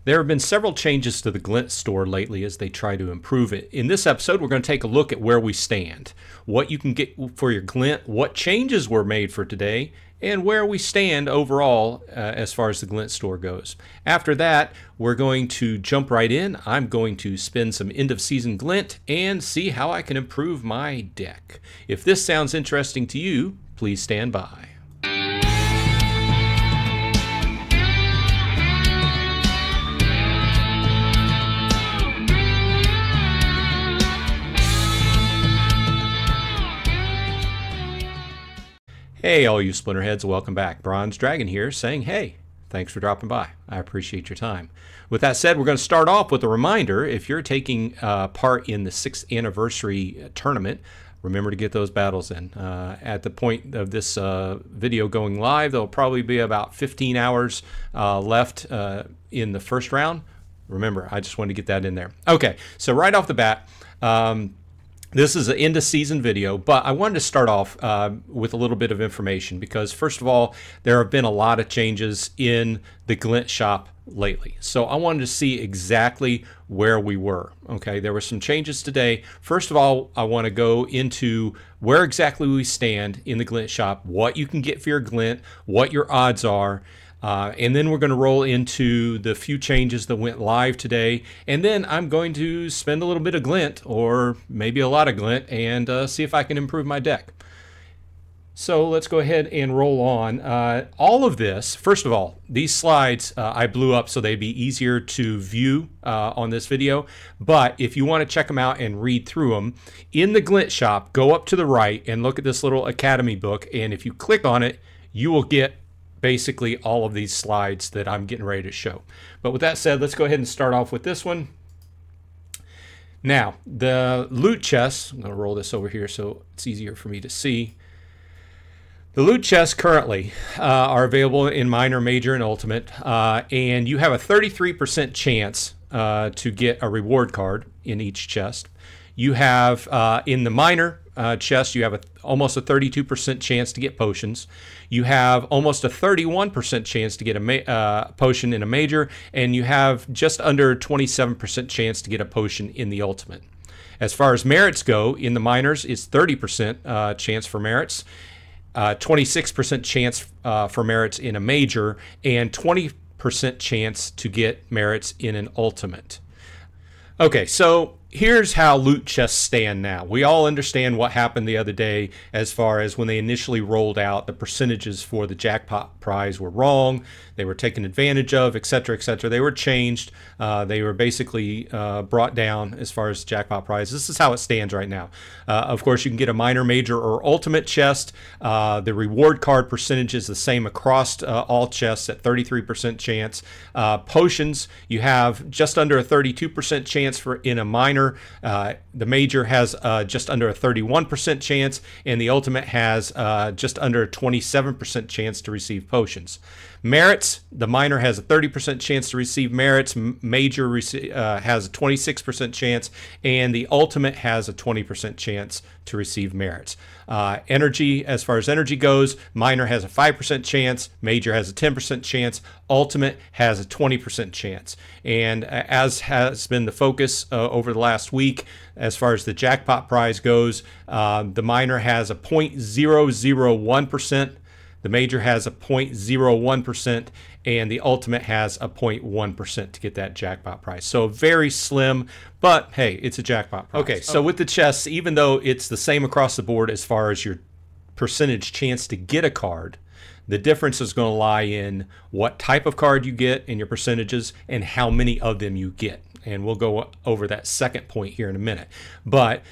There have been several changes to the Glint store lately as they try to improve it. In this episode, we're going to take a look at where we stand, what you can get for your Glint, what changes were made for today, and where we stand overall as far as the Glint store goes. After that, we're going to jump right in. I'm going to spin some end-of-season Glint and see how I can improve my deck. If this sounds interesting to you, please stand by. Hey all you Splinterheads, welcome back. Bronze Dragon here saying hey, thanks for dropping by. I appreciate your time. With that said, we're going to start off with a reminder. If you're taking part in the 6th anniversary tournament, remember to get those battles in. At the point of this video going live, there'll probably be about 15 hours left in the first round. Remember, I just wanted to get that in there. Okay, so right off the bat, this is an end-of-season video, but I wanted to start off with a little bit of information because, first of all, there have been a lot of changes in the Glint shop lately. So I wanted to see exactly where we were. Okay, there were some changes today. First of all, I want to go into where exactly we stand in the Glint shop, what you can get for your Glint, what your odds are, and then we're going to roll into the few changes that went live today. And then I'm going to spend a little bit of Glint, or maybe a lot of Glint, and see if I can improve my deck. So let's go ahead and roll on. All of this, first of all, these slides I blew up so they'd be easier to view on this video. But if you want to check them out and read through them, in the Glint shop, go up to the right and look at this little Academy book. And if you click on it, you will get basically all of these slides that I'm getting ready to show. But with that said, let's go ahead and start off with this one. Now, the loot chests, I'm going to roll this over here so it's easier for me to see. The loot chests currently are available in Minor, Major, and Ultimate, and you have a 33% chance to get a reward card in each chest. You have, in the Minor chest, you have almost a 32% chance to get potions. You have almost a 31% chance to get a potion in a Major, and you have just under 27% chance to get a potion in the Ultimate. As far as merits go, in the Minors, it's 30% chance for merits, 26% chance for merits in a Major, and 20% chance to get merits in an Ultimate. Okay, so here's how loot chests stand now. We all understand what happened the other day as far as when they initially rolled out, the percentages for the jackpot prize were wrong. They were taken advantage of, etc., etc. They were changed. They were basically brought down as far as jackpot prize. This is how it stands right now. Of course, you can get a Minor, Major, or Ultimate chest. The reward card percentage is the same across all chests at 33% chance. Potions, you have just under a 32% chance for in a Minor. The Major has just under a 31% chance, and the Ultimate has just under a 27% chance to receive potions. Merits, the Minor has a 30% chance to receive merits, Major has a 26% chance, and the Ultimate has a 20% chance to receive merits. Energy, as far as energy goes, Minor has a 5% chance, Major has a 10% chance, Ultimate has a 20% chance. And as has been the focus over the last week, as far as the jackpot prize goes, the Minor has a 0.001%, the Major has a 0.01%, and the Ultimate has a 0.1% to get that jackpot prize. So very slim, but hey, it's a jackpot prize. Okay, so with the chests, even though it's the same across the board as far as your percentage chance to get a card, the difference is going to lie in what type of card you get and your percentages and how many of them you get. And we'll go over that second point here in a minute. But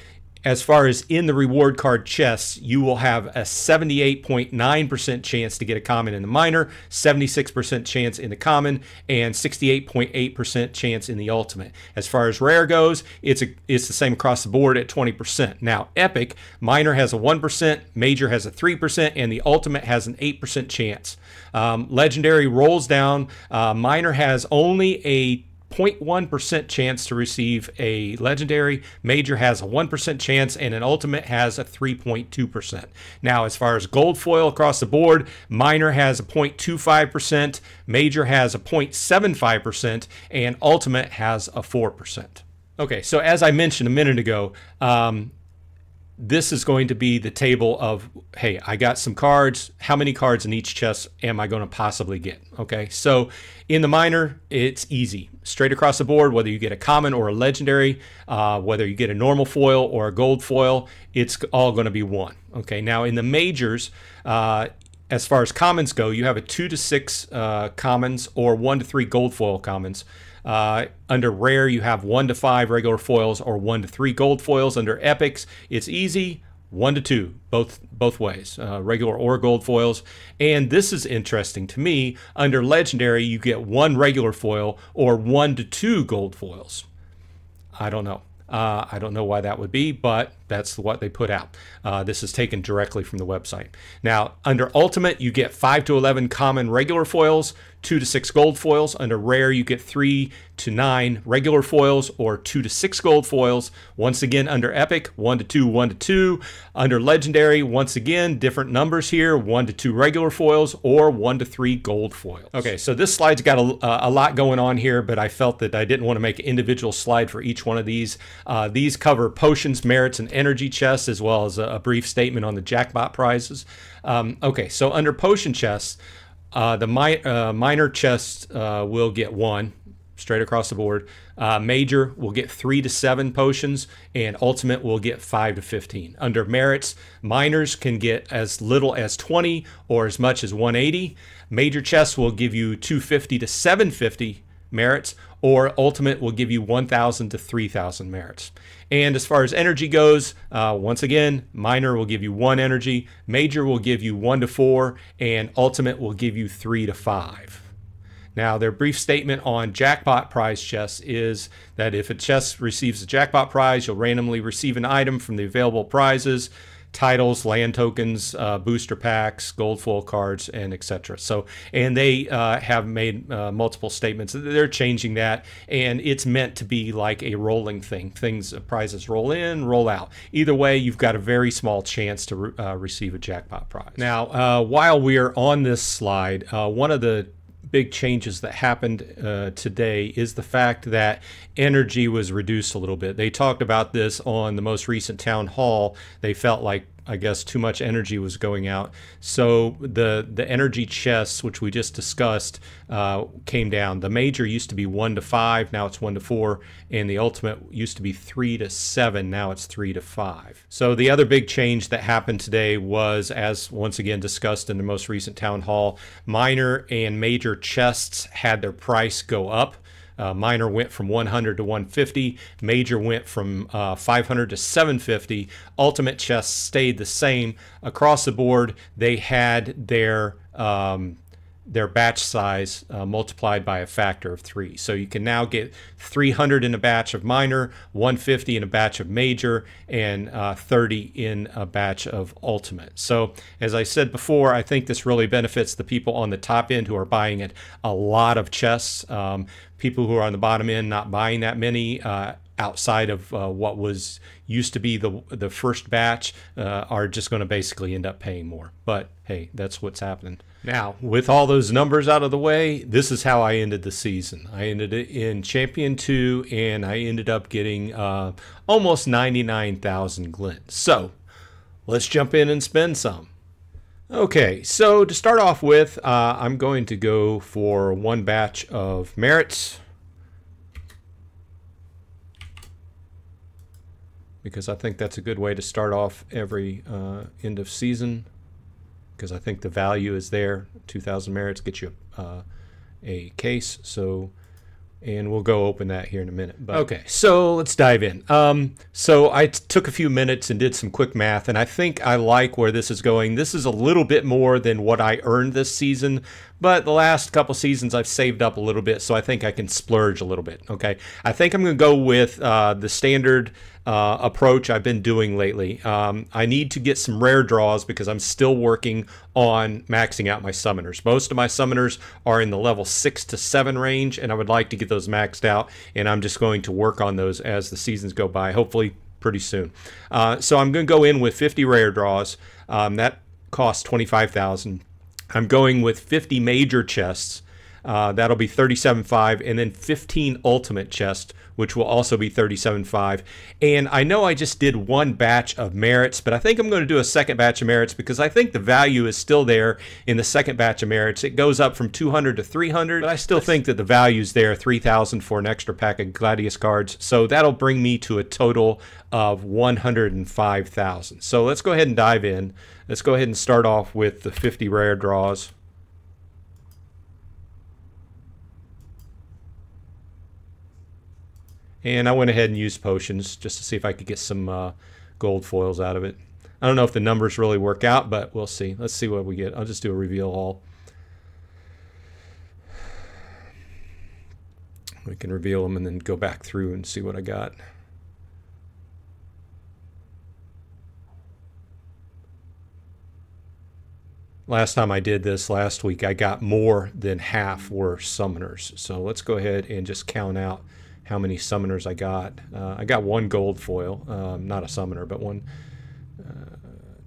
as far as in the reward card chests, you will have a 78.9% chance to get a common in the Minor, 76% chance in the common, and 68.8% chance in the Ultimate. As far as rare goes, it's the same across the board at 20%. Now, Epic, Minor has a 1%, Major has a 3%, and the Ultimate has an 8% chance. Legendary rolls down. Minor has only a 0.1% chance to receive a legendary. Major has a 1% chance, and an ultimate has a 3.2%. Now, as far as gold foil across the board, minor has a 0.25%, major has a 0.75%, and ultimate has a 4%. Okay, so as I mentioned a minute ago, this is going to be the table of, hey, I got some cards. How many cards in each chest am I going to possibly get? Okay, so in the minor, it's easy. Straight across the board, whether you get a common or a legendary, whether you get a normal foil or a gold foil, it's all going to be 1. Okay, now in the majors, as far as commons go, you have a 2 to 6 commons or 1 to 3 gold foil commons. Under rare, you have 1 to 5 regular foils or 1 to 3 gold foils. Under epics, it's easy, 1 to 2, both ways, regular or gold foils. And this is interesting to me. Under legendary, you get 1 regular foil or 1 to 2 gold foils. I don't know. I don't know why that would be, but that's what they put out. This is taken directly from the website. Now, under Ultimate, you get 5 to 11 common regular foils, 2 to 6 gold foils. Under Rare, you get 3 to 9 regular foils or 2 to 6 gold foils. Once again, under Epic, 1 to 2, 1 to 2. Under Legendary, once again, different numbers here, 1 to 2 regular foils or 1 to 3 gold foils. Okay, so this slide's got a lot going on here, but I felt that I didn't want to make an individual slide for each one of these. These cover potions, merits, and energy chests, as well as a brief statement on the jackpot prizes. Okay, so under potion chests, the minor chests will get 1 straight across the board. Major will get 3 to 7 potions, and ultimate will get 5 to 15. Under merits, minors can get as little as 20 or as much as 180. Major chests will give you 250 to 750 merits, or ultimate will give you 1,000 to 3,000 merits. And as far as energy goes, once again, minor will give you 1 energy, major will give you 1 to 4, and ultimate will give you 3 to 5. Now, their brief statement on jackpot prize chests is that if a chest receives a jackpot prize, you'll randomly receive an item from the available prizes, titles, land tokens, booster packs, gold foil cards, and etc. So, and they have made multiple statements. They're changing that, and it's meant to be like a rolling thing. Prizes roll in, roll out. Either way, you've got a very small chance to receive a jackpot prize. Now, while we are on this slide, one of the big changes that happened today is the fact that energy was reduced a little bit. They talked about this on the most recent town hall. They felt like, I guess, too much energy was going out. So the energy chests, which we just discussed, came down. The major used to be 1 to 5, now it's 1 to 4, and the ultimate used to be 3 to 7, now it's 3 to 5. So the other big change that happened today was, as once again discussed in the most recent town hall, minor and major chests had their price go up. Minor went from 100 to 150. Major went from 500 to 750. Ultimate chests stayed the same. Across the board, they had their batch size multiplied by a factor of 3. So you can now get 300 in a batch of minor, 150 in a batch of major, and 30 in a batch of ultimate. So as I said before, I think this really benefits the people on the top end who are buying a lot of chests. People who are on the bottom end not buying that many outside of what was used to be the first batch are just going to basically end up paying more. But hey, that's what's happening. Now, with all those numbers out of the way, this is how I ended the season. I ended it in Champion 2, and I ended up getting almost 99,000 glint. So let's jump in and spend some. Okay, so to start off with, I'm going to go for 1 batch of merits, because I think that's a good way to start off every end of season, because I think the value is there. 2,000 merits get you a case. So, and we'll go open that here in a minute. But okay, so let's dive in. So I took a few minutes and did some quick math, and I think I like where this is going. This is a little bit more than what I earned this season, but the last couple seasons I've saved up a little bit, so I think I can splurge a little bit. Okay, I think I'm going to go with the standard approach I've been doing lately. I need to get some rare draws because I'm still working on maxing out my summoners. Most of my summoners are in the level 6 to 7 range, and I would like to get those maxed out, and I'm just going to work on those as the seasons go by, hopefully pretty soon. So I'm going to go in with 50 rare draws. That costs 25,000. I'm going with 50 major chests. That'll be 37.5, and then 15 ultimate chests, which will also be 37.5. And I know I just did one batch of merits, but I think I'm going to do a second batch of merits because I think the value is still there in the second batch of merits. It goes up from 200 to 300, but I still think that the value's there, 3,000 for an extra pack of Gladius cards. So that'll bring me to a total of 105,000. So let's go ahead and dive in. Let's go ahead and start off with the 50 rare draws. And I went ahead and used potions just to see if I could get some gold foils out of it. I don't know if the numbers really work out, but we'll see. Let's see what we get. I'll just do a reveal all. We can reveal them and then go back through and see what I got. Last time I did this last week, I got more than half were summoners. So let's go ahead and just count out how many summoners I got. I got one gold foil, not a summoner, but 1,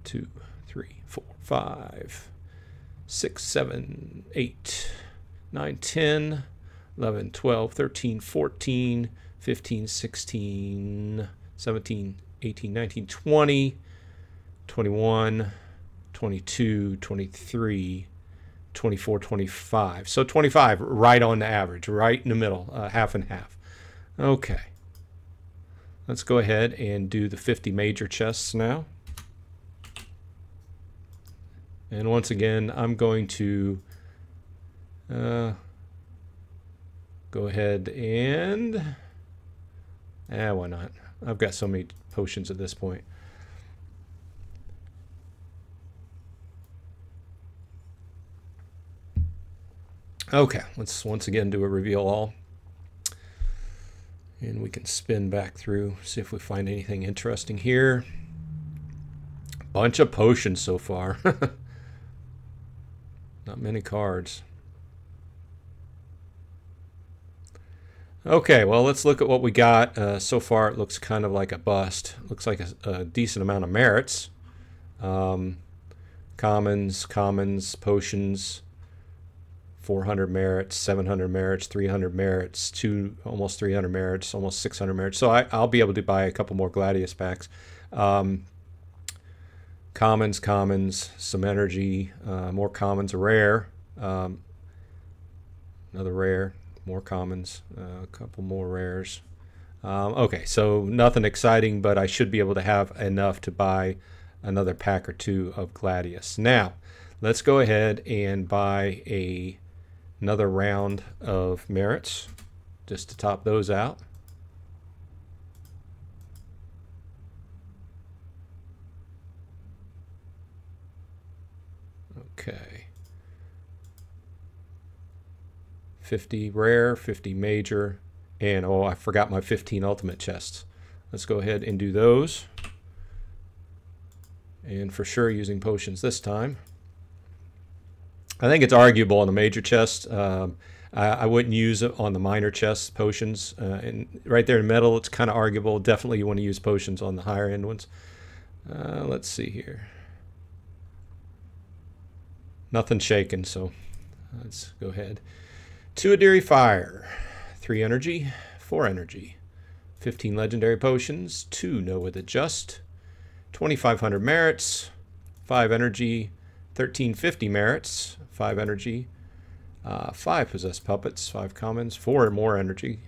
2, 3, 4, 5, 6, 7, 8, 9, 10, 11, 12, 13, 14, 15, 16, 17, 18, 19, 20, 21, 22, 23, 24, 25. So 25, right on the average, right in the middle, half and half. Okay, let's go ahead and do the 50 major chests now. And once again, I'm going to go ahead and... why not? I've got so many potions at this point. Okay, let's once again do a reveal all. And we can spin back through, see if we find anything interesting here. Bunch of potions so far. Not many cards. Okay, well, let's look at what we got. So far, it looks kind of like a bust. Looks like a decent amount of merits. Commons, potions. 400 merits, 700 merits, 300 merits, almost 300 merits, almost 600 merits. So I'll be able to buy a couple more Gladius packs. Commons, some energy, more commons, a rare, another rare, more commons, a couple more rares. Okay, so nothing exciting, but I should be able to have enough to buy another pack or two of Gladius. Now, let's go ahead and buy another round of merits just to top those out. Okay. 50 rare, 50 major, and oh, I forgot my 15 ultimate chests. Let's go ahead and do those. And for sure using potions this time. I think it's arguable on the major chest. I wouldn't use it on the minor chest potions. And right there in the middle, it's kind of arguable. Definitely you want to use potions on the higher end ones. Let's see here. Nothing shaking, so let's go ahead. 2 Adiri Fire, 3 energy, 4 energy, 15 legendary potions, 2 Know With Adjust, 2,500 merits, 5 energy, 1,350 merits, 5 energy, 5 Possessed Puppets, 5 commons, 4 more energy,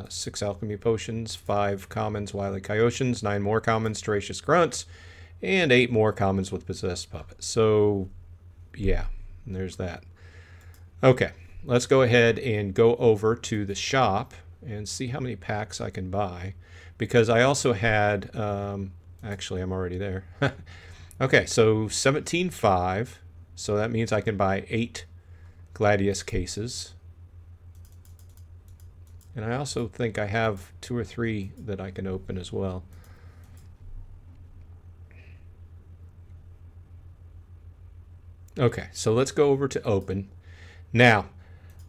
6 alchemy potions, 5 commons, Wily Coyotions, 9 more commons, Tenacious Grunts, and 8 more commons with Possessed Puppets. So, yeah, there's that. Okay, let's go ahead and go over to the shop and see how many packs I can buy, because I also had, actually I'm already there. Okay, so 17.5, so that means I can buy 8 Gladius cases. And I also think I have 2 or 3 that I can open as well. Okay, so let's go over to open. Now,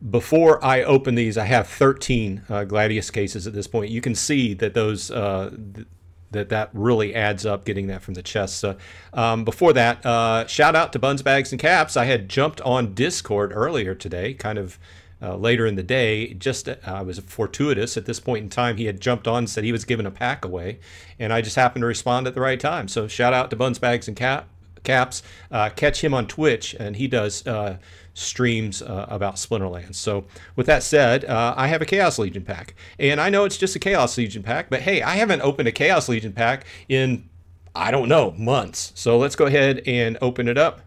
before I open these, I have 13 Gladius cases at this point. You can see that those that really adds up getting that from the chest. So, before that, shout out to Buns, Bags, and Caps. I had jumped on Discord earlier today, kind of later in the day. Just I was fortuitous at this point in time. He had jumped on and said he was giving a pack away, and I just happened to respond at the right time. So shout out to Buns, Bags, and Caps. Catch him on Twitch, and he does streams about Splinterlands. So with that said, I have a Chaos Legion pack, and I know it's just a Chaos Legion pack, but hey, I haven't opened a Chaos Legion pack in, I don't know, months. So let's go ahead and open it up.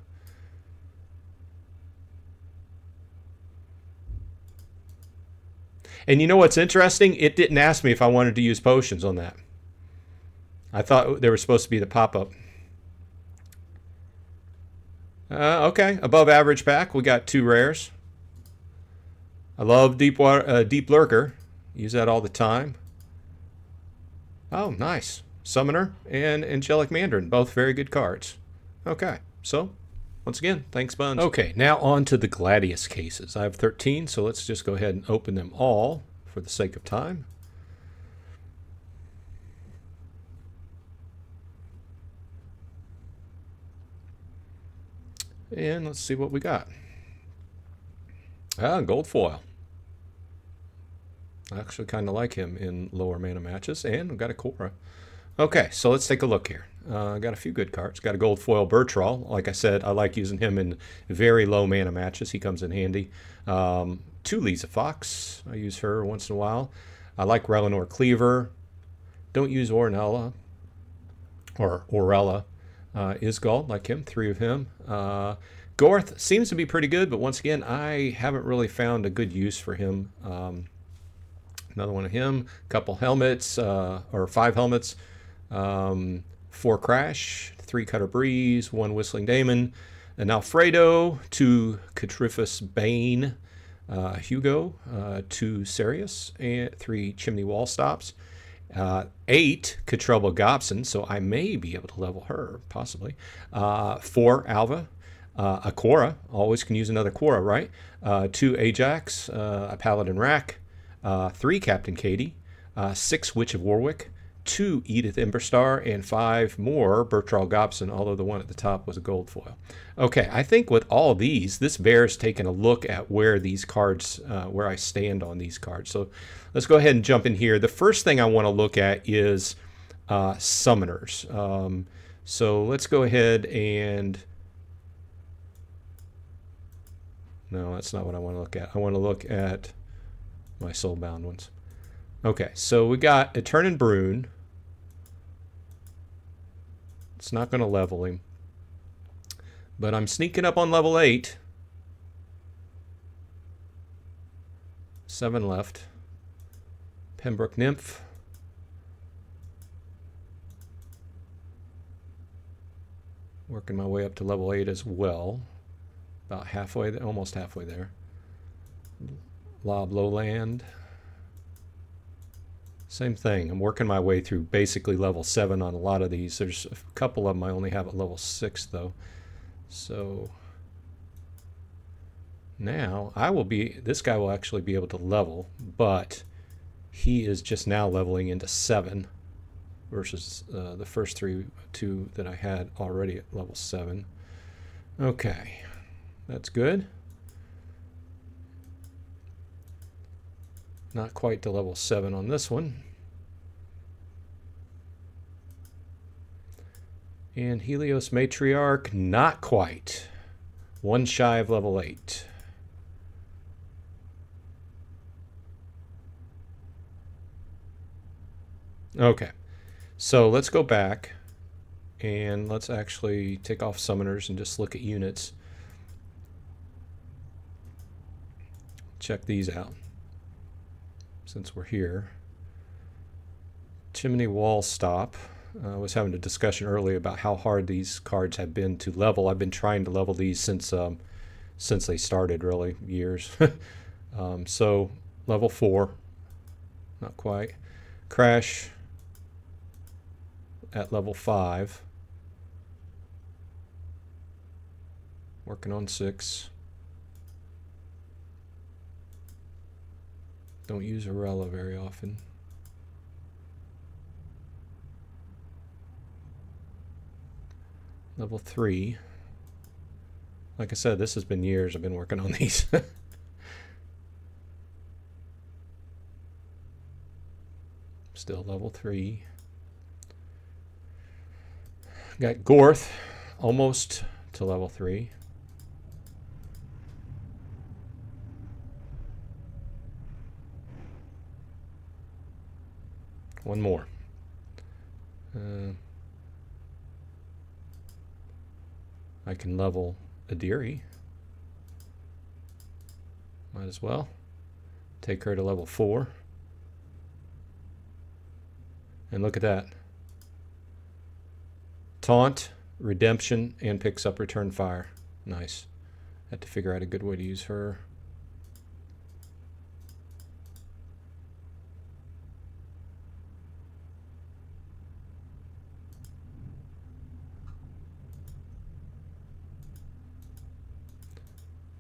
And you know what's interesting? It didn't ask me if I wanted to use potions on that. I thought they were supposed to be the pop-up. Okay, above average pack. We got 2 rares. I love Deep Lurker. Use that all the time. Oh, nice. Summoner and Angelic Mandarin. Both very good cards. Okay, so once again, thanks, Buns. Okay, now on to the Gladius cases. I have 13, so let's just go ahead and open them all for the sake of time. And let's see what we got. Gold foil. I actually kind of like him in lower mana matches. And we've got a Cora. Okay, so let's take a look here. Got a few good cards. Got a gold foil Bertrall. Like I said, I like using him in very low mana matches. He comes in handy. 2 Lisa Fox. I use her once in a while. I like Relinor Cleaver. Don't use Ornella. Or Orella. Isgald, like him, 3 of him. Gorth seems to be pretty good, but once again, I haven't really found a good use for him. Another one of him, couple helmets, or 5 helmets, 4 Crash, 3 Cutter Breeze, 1 Whistling Damon, an Alfredo, 2 Catrifus Bane, Hugo, 2 Sirius, and 3 Chimney Wall Stops. 8 Catrubba Gobson, so I may be able to level her, possibly. 4 Alva, a Cora, always can use another Cora, right? 2 Ajax, a Paladin Rack, 3 Captain Katie, 6 Witch of Warwick, 2 Edith Emberstar, and 5 more Bertrall Gobson, although the one at the top was a gold foil. Okay, I think with all these, this bears taking a look at where these cards, where I stand on these cards. So let's go ahead and jump in here. The first thing I want to look at is summoners. So let's go ahead and... No, that's not what I want to look at. I want to look at my soulbound ones. Okay, so we got Etern and Brune. It's not going to level him. But I'm sneaking up on level 8. 7 left. Pembroke Nymph. Working my way up to level 8 as well. About halfway, almost halfway there. Lob Lowland. Same thing. I'm working my way through basically level 7 on a lot of these. There's a couple of them I only have at level 6 though. So now I will be, this guy will actually be able to level, but he is just now leveling into 7 versus the first 2 that I had already at level 7. Okay, that's good. Not quite to level 7 on this one. And Helios Matriarch, not quite. 1 shy of level 8. Okay, so let's go back and let's actually take off summoners and just look at units. Check these out. Since we're here, Chimney Wall Stop. I was having a discussion earlier about how hard these cards have been to level. I've been trying to level these since they started, really, years. So level 4, not quite. Crash at level 5. Working on 6. Don't use Arella very often. Level 3. Like I said, this has been years I've been working on these. Still level 3. Got Gorth, almost to level 3. One more. I can level Adiri. Might as well. Take her to level 4. And look at that. Taunt, Redemption, and picks up Return Fire. Nice. Had to figure out a good way to use her.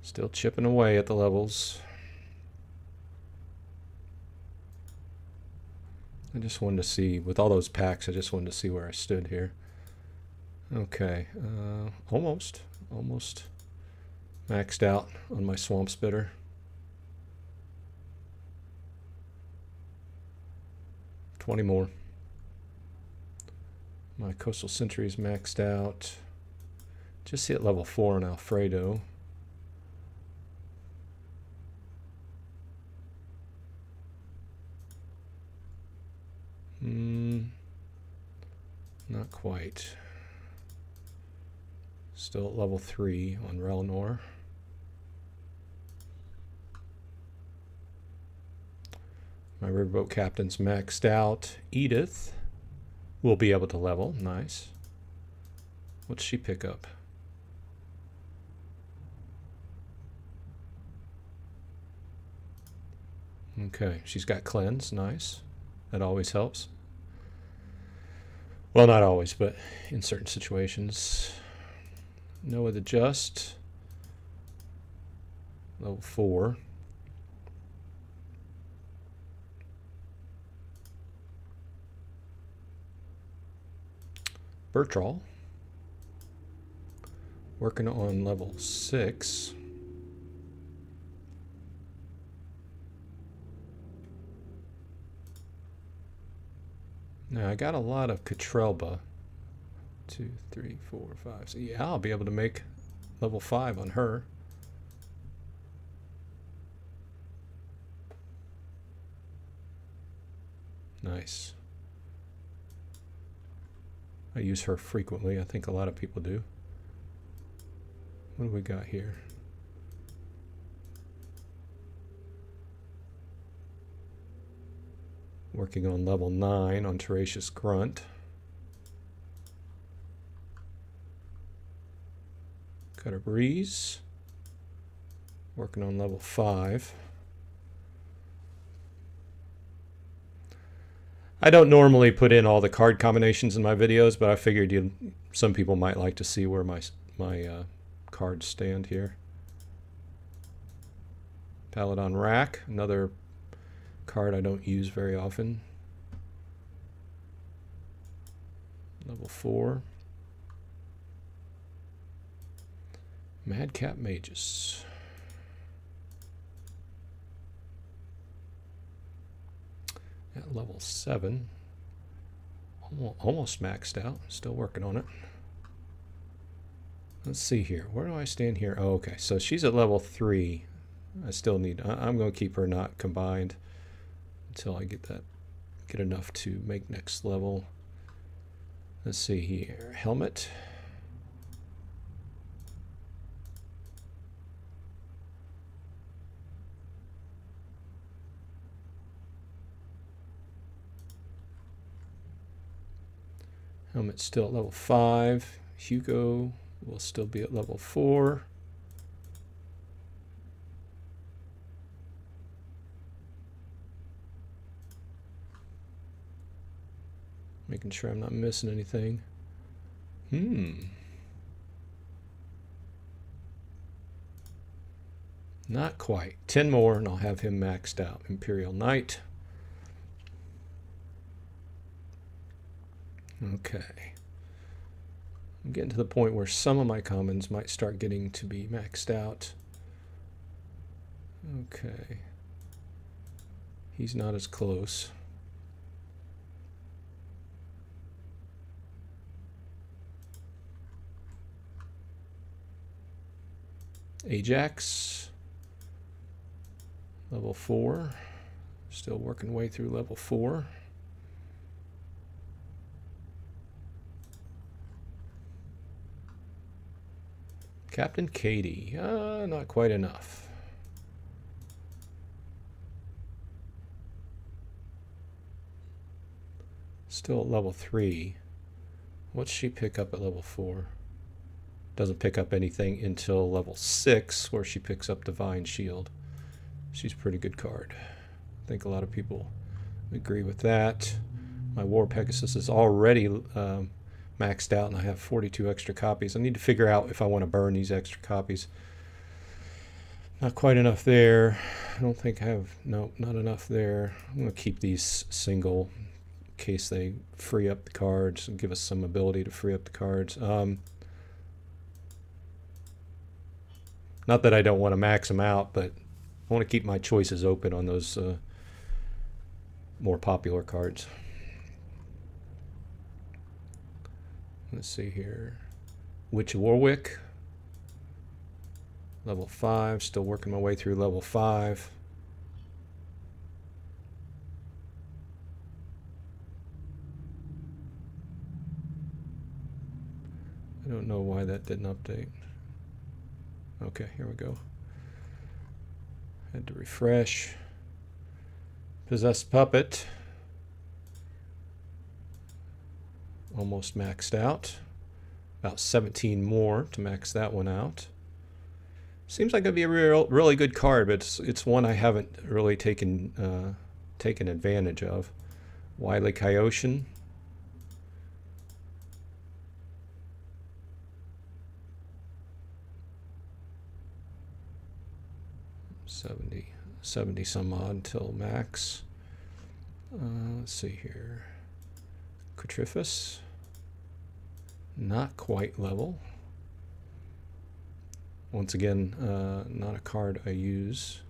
Still chipping away at the levels. I just wanted to see, with all those packs, I just wanted to see where I stood here. Okay, almost maxed out on my Swamp Spitter. $20 more. My Coastal Sentry is maxed out. Just hit level 4 on Alfredo. Not quite. Still at level 3 on Relnor. My Riverboat Captain's maxed out. Edith will be able to level. Nice. What's she pick up? Okay, she's got Cleanse. Nice. That always helps. Well, not always, but in certain situations. Noah the Just. Level 4. Bertrall. Working on level 6. Now I got a lot of Catrelba. 2, 3, 4, 5. So yeah, I'll be able to make level 5 on her. Nice. I use her frequently. I think a lot of people do. What do we got here? Working on level 9 on Tenacious Grunt. Cutter Breeze. Working on level 5. I don't normally put in all the card combinations in my videos, but I figured some people might like to see where my cards stand here. Paladon Rack, another card I don't use very often. Level 4. Madcap Mages. At level 7. Almost maxed out. Still working on it. Let's see here. Where do I stand here? Oh, okay. So she's at level 3. I still need... I'm going to keep her not combined until I get enough to make next level. Let's see here. Helmet. Helmet's still at level 5. Hugo will still be at level 4. Making sure I'm not missing anything. Not quite. 10 more and I'll have him maxed out. Imperial Knight. Okay. I'm getting to the point where some of my commons might start getting to be maxed out. Okay. He's not as close. Ajax. Level 4. Still working way through level 4. Captain Katie. Not quite enough. Still at level 3. What's she pick up at level 4? Doesn't pick up anything until level 6, where she picks up Divine Shield. She's a pretty good card. I think a lot of people agree with that. My War Pegasus is already maxed out, and I have 42 extra copies. I need to figure out if I want to burn these extra copies. Not quite enough there. I don't think I have, no, not enough there. I'm going to keep these single in case they free up the cards and give us some ability to free up the cards. Not that I don't want to max them out, but I want to keep my choices open on those more popular cards. Let's see here. Witch of Warwick. Level 5. Still working my way through level 5. I don't know why that didn't update. Okay, here we go. Had to refresh. Possessed Puppet. Almost maxed out. About 17 more to max that one out. Seems like it'd be a really good card, but it's one I haven't really taken advantage of. Wily Coyote. 70 some odd till max. Let's see here. Quatryphus. Not quite level. Once again, not a card I use.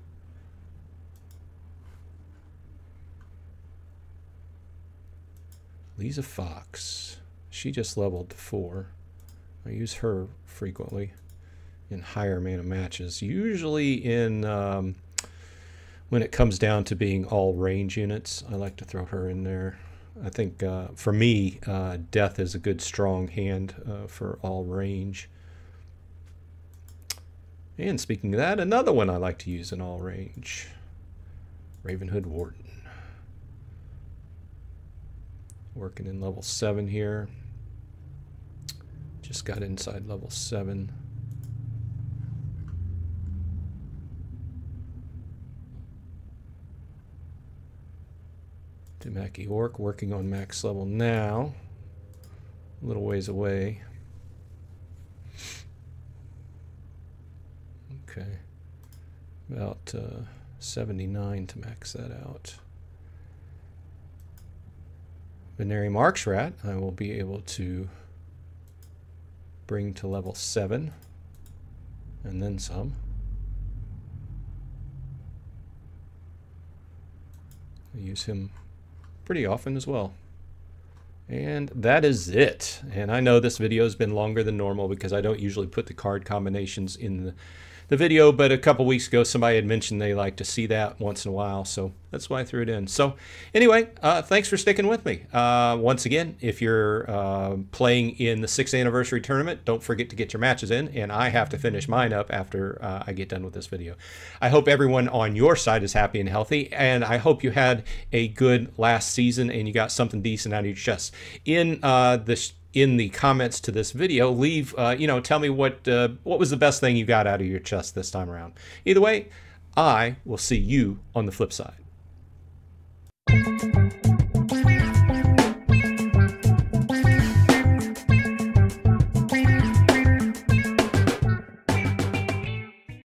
Lisa Fox. She just leveled to 4. I use her frequently in higher mana matches. Usually in when it comes down to being all range units, I like to throw her in there. I think for me, Death is a good strong hand for all range. And speaking of that, another one I like to use in all range. Ravenhood Warden. Working in level 7 here. Just got inside level 7. Damaki Orc working on max level now. A little ways away. Okay. About 79 to max that out. Veneri Marksrat I will be able to bring to level 7 and then some. I use him pretty often as well. And that is it. And I know this video has been longer than normal because I don't usually put the card combinations in the video, but a couple weeks ago somebody had mentioned they like to see that once in a while, so that's why I threw it in. So anyway, thanks for sticking with me. Once again, if you're playing in the 6th anniversary tournament, don't forget to get your matches in, and I have to finish mine up after I get done with this video. I hope everyone on your side is happy and healthy, and I hope you had a good last season and you got something decent out of your chest. In the comments to this video, leave, tell me what was the best thing you got out of your chest this time around. Either way, I will see you on the flip side.